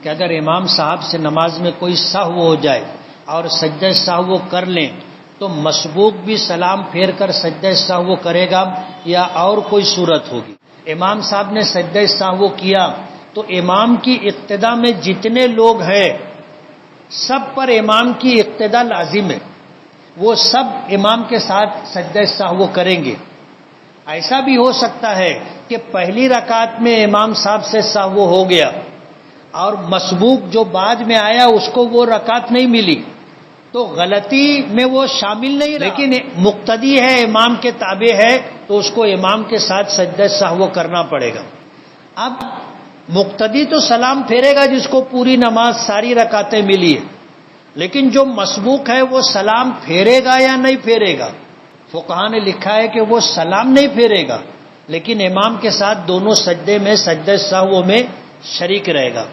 کہ اگر امام صاحب سے نماز میں کوئی سہو ہو جائے اور سجدہ سہو کر لیں تو مسبوق بھی سلام پھیر کر سجدہ سہو کرے گا یا اور کوئی صورت ہوگی؟ امام صاحب نے سجدہ سہو کیا تو امام کی اقتدا میں جتنے لوگ ہیں سب پر امام کی اقتدا لازم ہے، وہ سب امام کے ساتھ سجدہ سہو کریں گے۔ ایسا بھی ہو سکتا ہے کہ پہلی رکعت میں امام صاحب سے سہو ہو گیا اور مسبوق جو بعد میں آیا اس کو وہ رکعت نہیں ملی تو غلطی میں وہ شامل نہیں رہا، لیکن مقتدی ہے، امام کے تابع ہے، تو اس کو امام کے ساتھ سجدہ سہو کرنا پڑے گا۔ اب مقتدی تو سلام پھیرے گا جس کو پوری نماز ساری رکعتیں ملی ہے، لیکن جو مسبوق ہے وہ سلام پھیرے گا یا نہیں پھیرے گا؟ فقہاء نے لکھا ہے کہ وہ سلام نہیں پھیرے گا لیکن امام کے ساتھ دونوں سجدے میں سجدہ سہو میں شریک رہے گا۔